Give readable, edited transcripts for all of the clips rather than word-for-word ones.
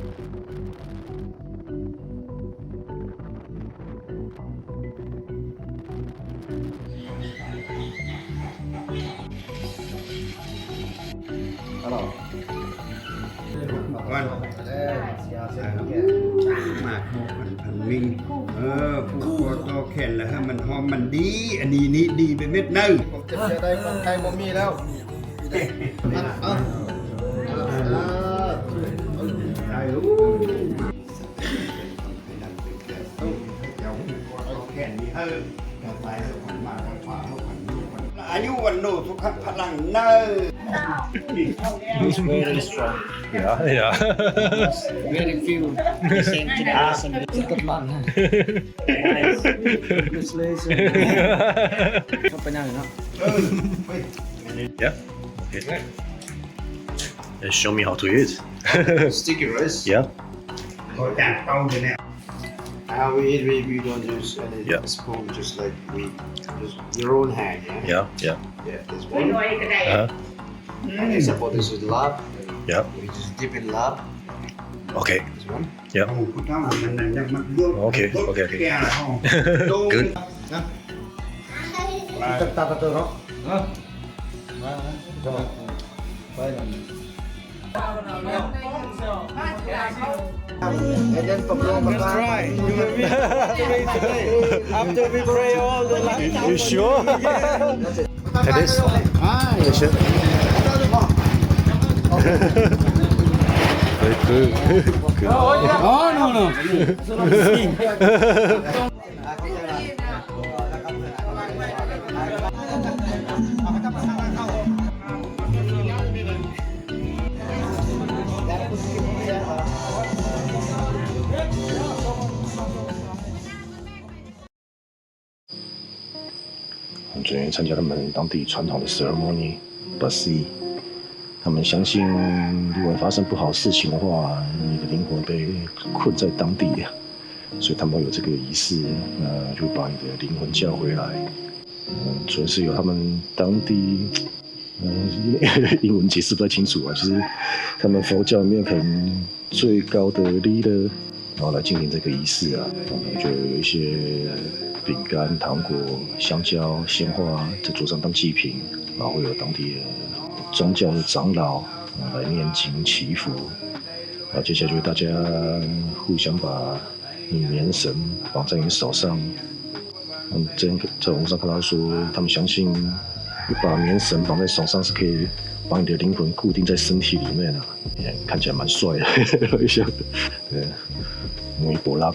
Hello. วันมาถูกพันมิงผูกคอต่อแขนแล้วฮะมันหอมมันดี อันนี้นี่ดีไปเม็ดนึง ผมจะได้คนไทยบ่มีแล้วเอา ได้ลูกเอาแขนนี้กลับไปแล้วขันมาทางขวาแล้วขันนี้อายุวันโนสุขพลังเนอ Very strong. Ja, ja. Very few. Same generation. Good man. Congratulations. Không phải nào nữa. Ja. Okay. Show me how to eat. Sticky rice. Yeah. ก็จากเตาเลยเนี่ย How we eat, we don't use any Yeah. spoon, just like we just your own hand, yeah? Yeah, yeah. Yeah, this one. Uh-huh. And example, this is lab. Yeah. We just dip in lab. Okay. This one. Yeah. เอาผู้เท่ามันนั่นยังมันเยอะ โอเคโอเค แก่แล้ว Good. Kita betul, no? And then pablo try. After we pray all the night. You sure? Try this. You sure? Very good. Good. Oh no. 我们昨天参加他们当地传统的 ceremony basi，他们相信如果发生不好事情的话，你的灵魂被困在当地，所以他们会有这个仪式，就把你的灵魂叫回来。主要是有他们当地，英文解释不太清楚啊，就是他们佛教里面可能最高的 leader，然后来进行这个仪式啊，就有一些饼干、糖果、香蕉、鲜花在桌上当祭品，然后会有当地的宗教的长老来念经祈福，然后接下来就是大家互相把棉绳绑在你手上。之前在网络上看到说，他们相信你把棉绳绑在手上是可以把你的灵魂固定在身体里面啊，看起来蛮帅的，一下，对，摩伊博拉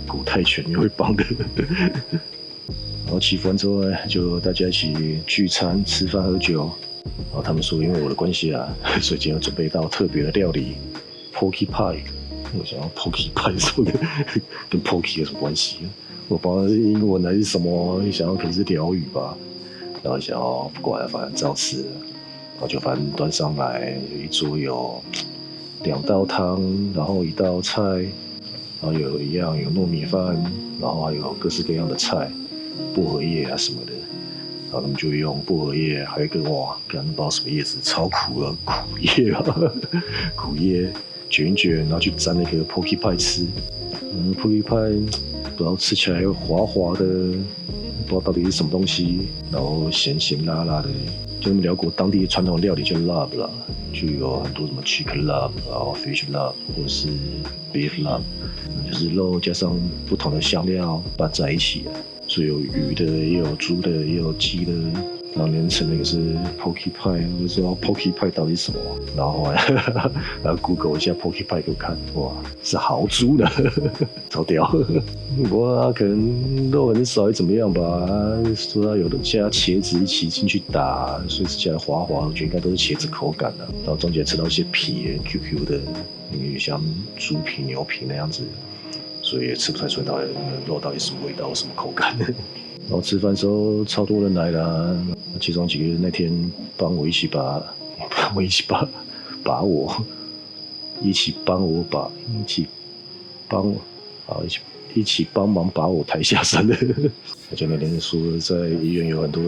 古泰拳也会绑的。然后祈福完之后呢，就大家一起聚餐、吃饭、喝酒。然后他们说，因为我的关系啊，所以今天要准备一道特别的料理 ，Porky Pie。我想要 Porky Pie 什么的，跟 Porky 有什么关系？我不知道是英文还是什么，想要可能是疗愈吧。然后想要不管了，反正照吃了。然后就反正端上来，有一桌有2道汤，然后1道菜，然后有糯米饭，然后还有各式各样的菜，薄荷叶啊什么的。然后他们就用薄荷叶，还有一个哇，不知道什么叶子，超苦的苦叶啊，苦叶卷一卷，然后去沾那个 Porky Pie 吃。Porky Pie 不知道吃起来又滑滑的，不知道到底是什么东西，然后咸咸辣辣的。就他们聊过当地传统料理叫 love 啦，就有很多什么 chicken love， 然后 fish love 或者是 beef love， 就是肉加上不同的香料拌在一起啊。所以有鱼的，也有猪的，也有鸡的，然后连成那个是 Porky Pie， 我就知道 Porky Pie 到底是什么。然后后来然后 Google 一下 Porky Pie 给我看，哇，是豪猪的，超屌。不过可能肉很少，也怎么样吧？说他有的加茄子一起进去打，所以吃起来滑滑，我觉得应该都是茄子口感的。然后中间吃到一些皮 QQ 的，像猪皮、牛皮那样子。所以也吃不太出来到底肉到底什么味道、什么口感。然后吃饭的时候超多人来啦，其中几个人那天帮我一起把我一起帮我一起帮忙把我抬下山的。而且那天说在医院有很多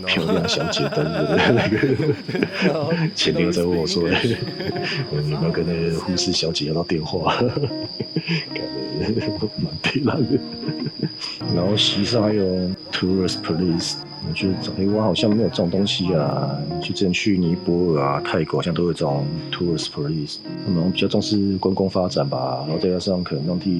漂亮小姐等我的那个，前天又在问我说，你要跟那个护士小姐要到电话，感觉蛮悲凉的。然后西上还有 tourist police。我觉得台湾好像没有这种东西啊，就之前去尼泊尔啊、泰国好像都有这种 tourist police， 他们比较重视观光发展吧，然后再加上可能当地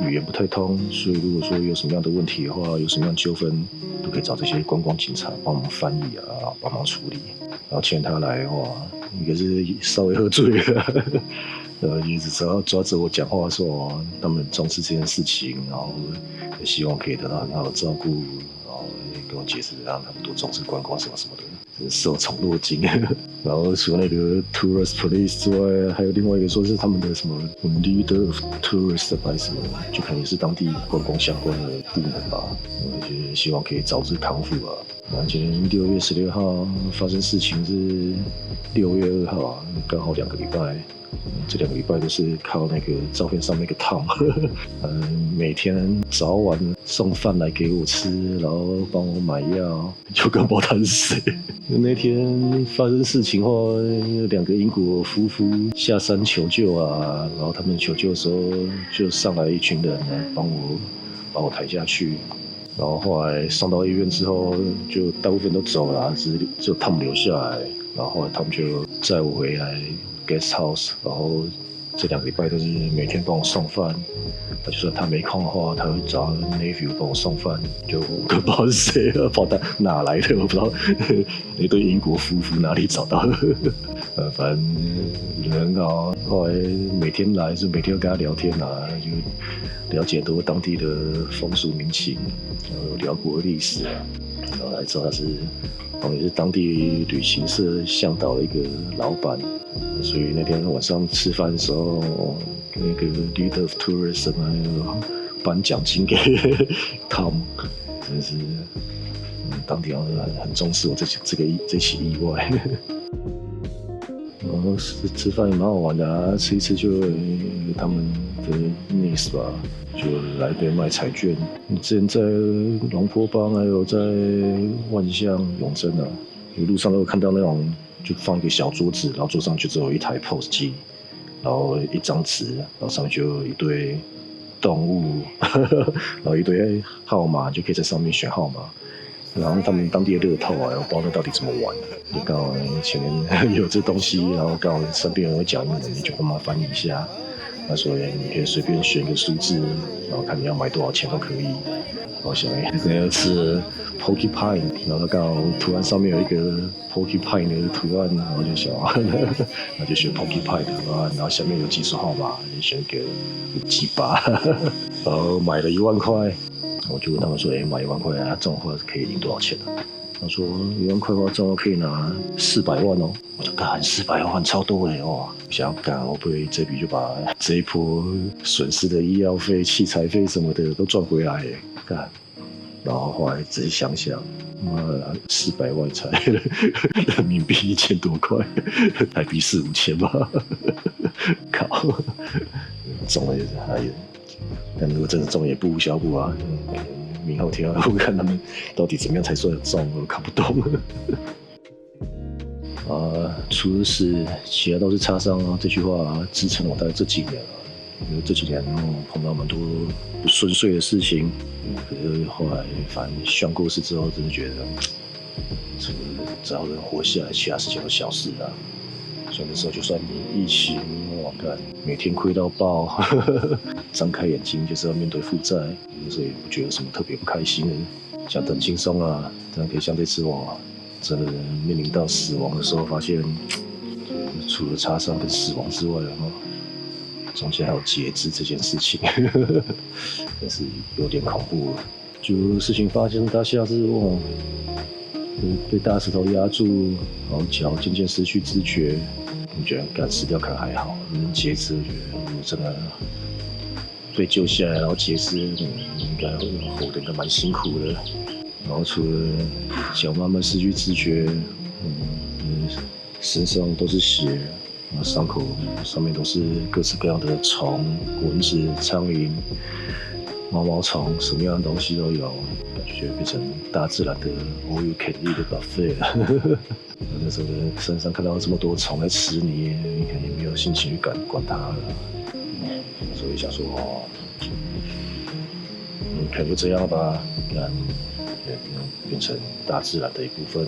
语言不太通，所以如果说有什么样的问题的话，有什么样的纠纷，都可以找这些观光警察帮忙翻译啊，帮忙处理。然后请他来的话，应该是稍微喝醉了。一直抓着我讲话说，他们很重视这件事情，然后希望可以得到很好的照顾，然后跟我解释让他们多重视观光什么什么的，真是受宠若惊。然后除了那个 tourist police 之外，还有另外一个说是他们的什么 leader of tourist 还是什么，就可能也是当地观光相关的部门吧。我觉得希望可以早日康复啊。然后今天6月16号发生事情是6月2号啊，刚好2个礼拜。这2个礼拜都是靠那个照片上面那个 Tom， 每天早晚送饭来给我吃，然后帮我买药，就跟不知道他是谁。那天发生事情后，2个英国夫妇下山求救啊，然后他们求救的时候就上来一群人来把我抬下去。然后后来送到医院之后，就大部分都走了，只有他们留下来。然后后来他们就载我回来 guest house， 然后这2个礼拜都是每天帮我送饭。就算他没空的话，他会找 nephew 帮我送饭。就我不知道是谁，不知道他哪来的，我不知道那对英国夫妇哪里找到的。反正人很好，后来每天来就每天跟他聊天啊，就了解多当地的风俗民情，然后聊国历史啊，然后才知道他是也是当地旅行社向导的一个老板。所以那天晚上吃饭的时候，那个 leader of tourism 颁奖金给 Tom， 真是当地好像很重视我这起意外。然后吃饭也蛮好玩的啊，吃一吃就他们的 niece 吧，就来一杯卖彩券。之前在龙坡邦还有在万象永贞啊，一路上都有看到那种就放一个小桌子，然后桌上就只有一台 POS 机，然后一张纸，然后上面就有一堆动物，然后一堆号码，就可以在上面选号码。然后他们当地的乐透啊，我不知道那到底怎么玩。就刚好前面有这东西，然后刚好身边有人会讲英文，你就帮忙翻译一下。他说你可以随便选一个数字，然后看你要买多少钱都可以。然后小妹那要吃 porcupine， 然后刚好图案上面有一个 porcupine 的图案，然后就想，然后就选 porcupine 的图案，然后下面有计数号码，就选个几把，然后买了1万块。我就问他们说，买1万块啊，中的话可以赢多少钱啊？他说1万块的话中了可以拿400万哦。我就干400万超多嘞哇！想要干，我不会这笔就把这一波损失的医药费、器材费什么的都赚回来耶干。然后后来仔细想想，妈的400万才人民币1000多块，台币4、5千吧。靠，中了也是还有。但如果真的中也不无小补啊，明后天我看他们到底怎么样才算中，我看不懂。除了是其他都是擦伤啊，这句话支撑我大概这几年了。因为这几年碰到蛮多不顺遂的事情，可是后来反正宣过世之后，真的觉得，只要能活下来，其他事情都小事啊。所以那时候就算你疫情，我看每天亏到爆，张开眼睛就是要面对负债，所以不觉得有什么特别不开心的，想得很轻松啊。这样可以像这次我真的面临到死亡的时候，发现除了擦伤跟死亡之外，中间还有截肢这件事情，真是有点恐怖了。就事情发生当下是被大石头压住，然后脚渐渐失去知觉。我觉得干死掉可能还好，截肢我觉得如果真的被救下来，然后截肢，应该活得应该蛮辛苦的。然后除了脚慢慢失去知觉，身上都是血，然后伤口上面都是各式各样的虫、蚊子、苍蝇。毛毛虫，什么样的东西都有，感觉变成大自然的 all you can eat 的 buffet 了。那时候在山上看到这么多虫在吃你，你肯定没有心情去管它了。所以想说可能就这样吧，变成大自然的一部分。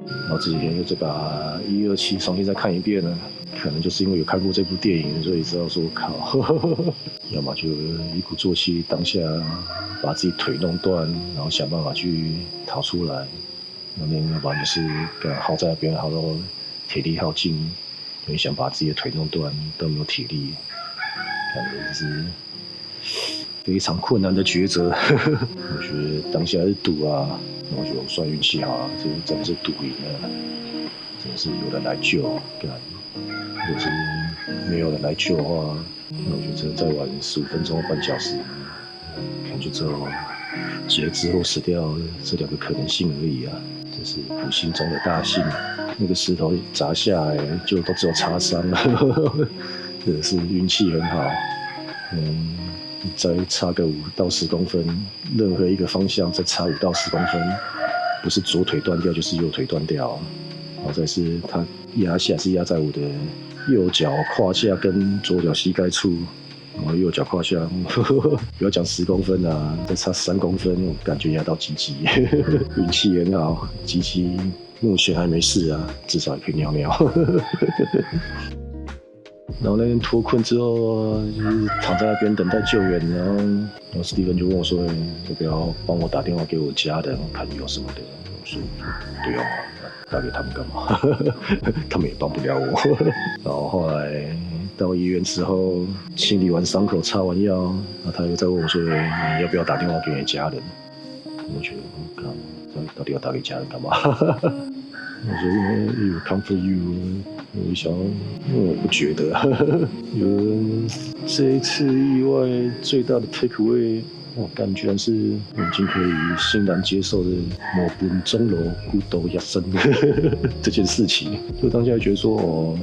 然后这几天又再把127重新再看一遍了，可能就是因为有看过这部电影，所以知道说靠，要么就一鼓作气，当下把自己腿弄断，然后想办法去逃出来。要不然就是耗在那边，耗到体力耗尽，因为想把自己的腿弄断都没有体力，感觉就是非常困难的抉择。我觉得当下是赌啊，我觉得我算运气好啊，这真的是赌赢了，真的是有人来救。如果是没有人来救的话，那我觉得再玩15分钟、半小时，可能就只有截肢或死掉这2个可能性而已啊。这是不幸中的大幸，那个石头砸下来就都只有擦伤了，真的是运气很好。再差个5到10公分，任何一个方向再差5到10公分，不是左腿断掉就是右腿断掉。然后再是它压下是压在我的右脚胯下跟左脚膝盖处，然后右脚胯下，不要讲10公分啊，再差3公分，我感觉压到鸡鸡，运气很好，鸡鸡目前还没事啊，至少也可以尿尿。然后那天脱困之后，就是躺在那边等待救援，然后史蒂芬就问我说：“要不要帮我打电话给我家人、朋友什么的？”我说：“不用啊，打给他们干嘛？他们也帮不了我。”然后后来到医院之后，清理完伤口、擦完药，那他又再问我说：“你要不要打电话给你家人？”我觉得，到底要打给家人干嘛？我说因为有 comfort you， 我想，因为我不觉得，这一次意外最大的 take away， 我感居然是已经可以欣然接受的某本钟楼孤独一生这件事情。就当下觉得说，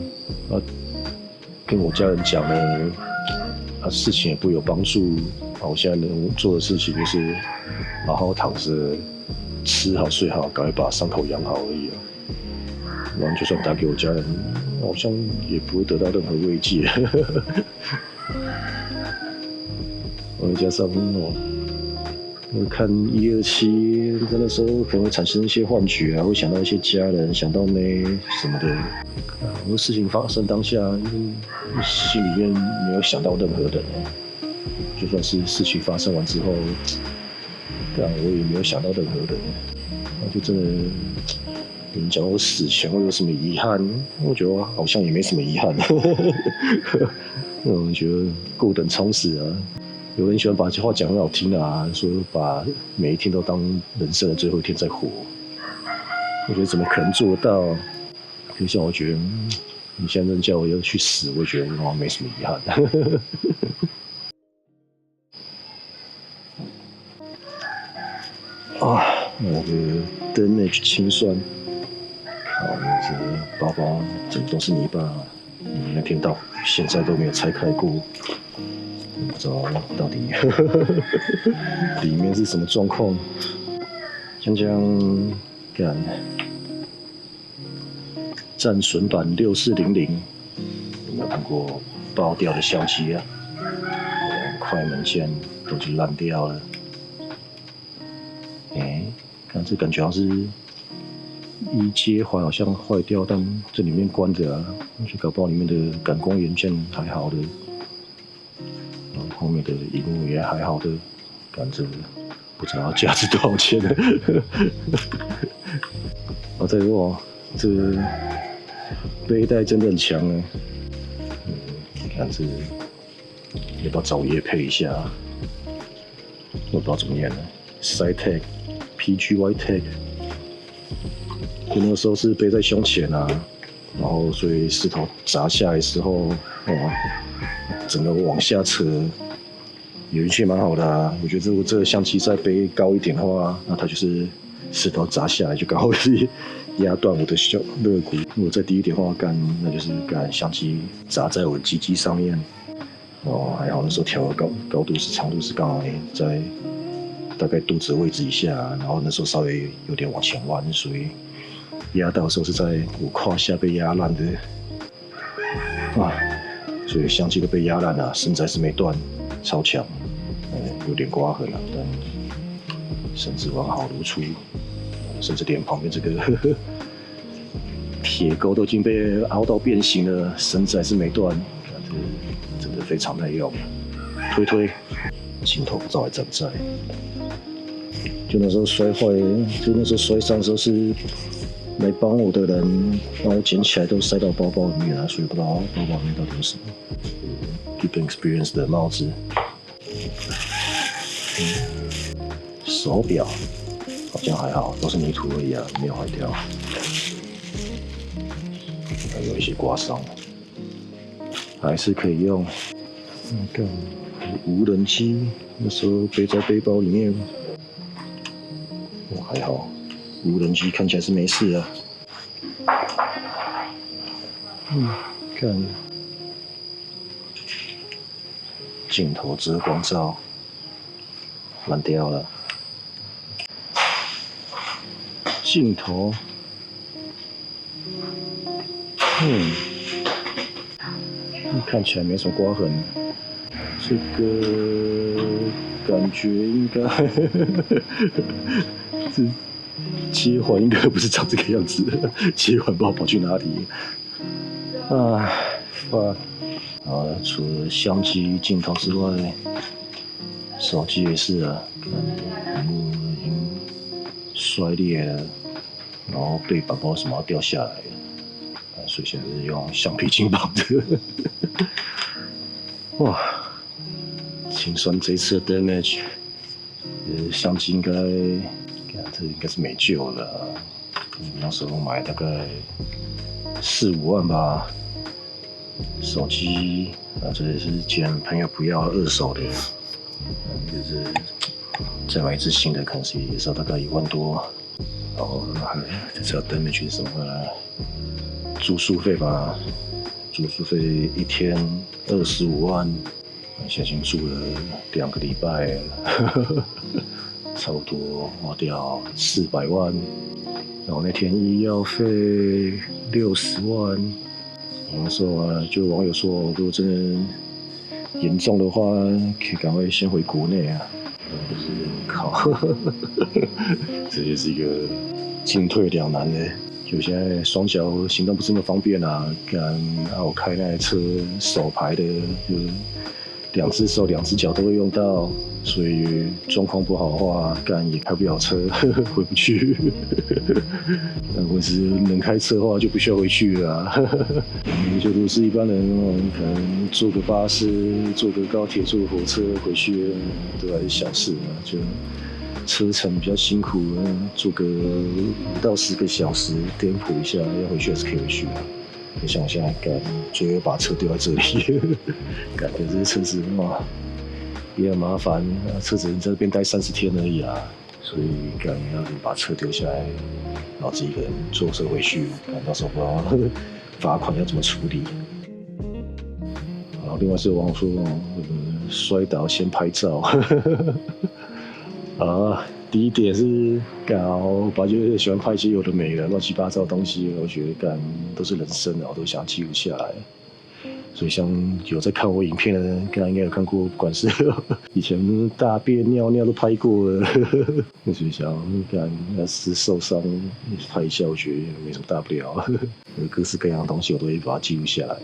跟我家人讲了，事情也不有帮助，我现在能做的事情就是好好躺着，吃好睡好，赶快把伤口养好而已啊。然后就算打给我家人，好像也不会得到任何慰藉。加上我看127，那时候可能会产生一些幻觉啊，会想到一些家人，想到妹什么的。很多事情发生当下，心里面没有想到任何人。就算是事情发生完之后，我也没有想到任何人。就真的。有人讲我死前会有什么遗憾？我觉得我好像也没什么遗憾。我觉得够等充实啊。有人喜欢把这话讲很好听啊，说把每一天都当人生的最后一天在活。我觉得怎么可能做得到？就像我觉得，你现在叫我要去死，我觉得我没什么遗憾。那个 damage 清算。这包包整都是泥巴，那天到现在都没有拆开过，不知道到底里面是什么状况。干战损版6400，有没有看过爆掉的相机啊？快门键都已经烂掉了。看这感觉好像是。一接环好像坏掉，但这里面关着啊，就搞不好里面的感光元件还好的，然后后面的萤幕也还好的，感觉不知道价值多少钱呢。再说这背带真的很强啊，看这要不要找我业配一下？我不知道怎么念了 ，Cytec PGY Tech。就那个时候是背在胸前啊，然后所以石头砸下来的时候，整个往下扯，也运气蛮好的啊。我觉得如果这个相机再背高一点的话，那它就是石头砸下来就刚好是压断我的肋骨。如果再低一点的话，那就是相机砸在我的鸡鸡上面，哦，还好那时候调的高度是长度是刚好在大概肚子的位置以下，然后那时候稍微有点往前弯，所以压到的时候是在我胯下被压烂的，啊，所以相机都被压烂了，身材是没断，超强，有点刮痕了，但身子完好如初，甚至连旁边这个铁钩都已经被凹到变形了，绳子还是没断，这真的非常耐用。推，镜头不知道还在不在？就那时候摔坏，就那时候摔伤的时候是来帮我的人让我捡起来，都塞到包包里面啊，所以不知道包包里面到底有什么。Keeping Experience 的帽子，手表好像还好，都是泥土而已啊，没有坏掉。还有一些刮伤，还是可以用。看无人机，那时候背在背包里面，还好，无人机看起来是没事啊。看镜头遮光罩烂掉了，镜头。看起来没什么刮痕，这个感觉应该是接环，应该不是长这个样子的，接环不知道跑去哪里啊！除了相机镜头之外，手机也是啊，屏幕已经摔裂了，然后背板不知道什么掉下来了。所以现在是用橡皮筋绑的。哇，清算这次的 damage， 相机应该，这应该是没救了啊。那时候买大概4、5万吧。手机这也是捡朋友不要二手的，就是再买一支新的，可能是也是要大概1万多。然后这次要 damage 是什么呢？住宿费吧，住宿费1天25万，现在已经住了2个礼拜了，差不多花掉400万。然后那天医药费60万。那时候啊，就网友说，如果真的严重的话，可以赶快先回国内啊。就是靠，这就是一个进退两难的。就现在双脚行动不是那么方便啊，我开那台车手排的，就2只手2只脚都会用到，所以状况不好的话，也开不了车，回不去。或是能开车的话，就不需要回去了啊。就如果是一般人，可能坐个巴士、坐个高铁、坐个火车回去，都还是小事啊。就车程比较辛苦，坐个5到10个小时，颠簸一下，要回去还是可以回去的。你像我现在最后把车丢在这里，感觉这些车子也很麻烦，车子在这边待30天而已啊，所以要把车丢下来，然后自己一个人坐车回去，到时候不知道罚款要怎么处理。然后另外是网友说，摔倒先拍照。第一点是我本来就喜欢拍一些有的没的乱七八糟的东西，我觉得都是人生的，我都想记录下来。所以像有在看我影片的人，应该有看过，不管是以前大便尿尿都拍过了，所以想要是受伤拍一下，我觉得没什么大不了。有各式各样的东西我都会把它记录下来。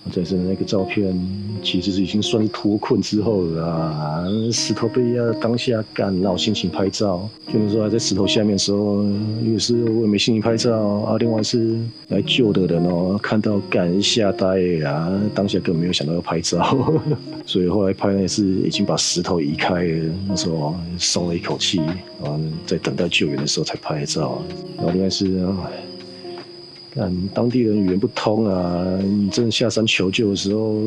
再是那个照片，其实是已经算是脱困之后了啊。石头被压当下那我心情拍照，就那时候还在石头下面的时候，也是我也没心情拍照啊。另外是来救的人看到吓呆啊，当下根本没有想到要拍照，所以后来拍那是已经把石头移开了，那时候松了一口气，然后在等待救援的时候才拍照。然后另外是当地人语言不通啊，你真的下山求救的时候，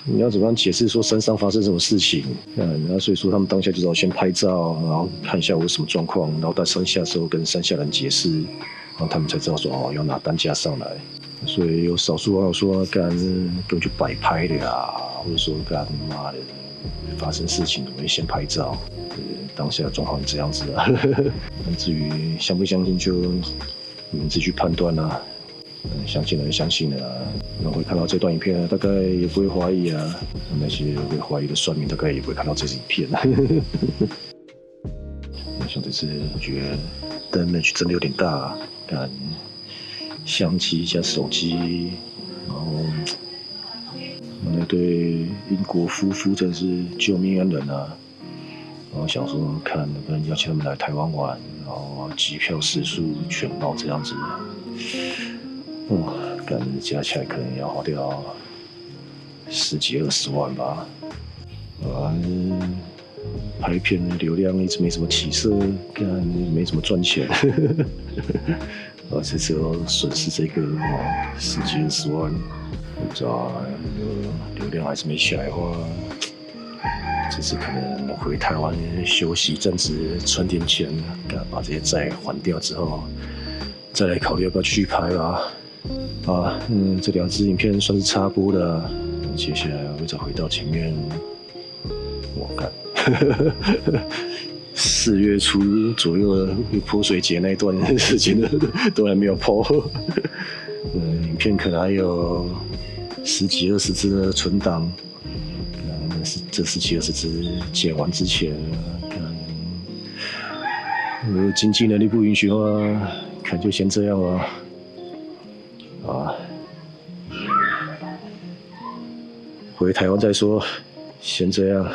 你要怎么样解释说山上发生什么事情？所以说他们当下就要先拍照，然后看一下我有什么状况，然后到山下的时候跟山下人解释，然后他们才知道说要拿担架上来。所以有少数网友说根本就摆拍的啊，或者说干妈的发生事情，我会先拍照。当下的状况是这样子啊。至于相不相信，就你们自己去判断啦。相信的就相信了啊。然后会看到这段影片，大概也不会怀疑啊。那些会怀疑的酸民，大概也不会看到这支影片啊。像这次，我觉得 damage 真的有点大啊。看相机加手机，然后那对英国夫妇真是救命恩人啊！然后想说看能不能邀请他们来台湾玩，然后机票食宿全包这样子。感觉加起来可能要花掉10几20万吧。拍片的流量一直没什么起色，看没怎么赚钱。这次要损失这个10几20万，不知道流量还是没起来的话，这次可能回台湾休息一阵子，存点钱，把这些债还掉之后，再来考虑要不要继续拍吧。这2支影片算是插播的，接下来会再回到前面。我干，4月初左右的泼水节那一段时间都还没有po。影片可能还有10几20支的存档。这10几20支剪完之前，如果经济能力不允许的话，可能就先这样了。回台湾再说，先这样。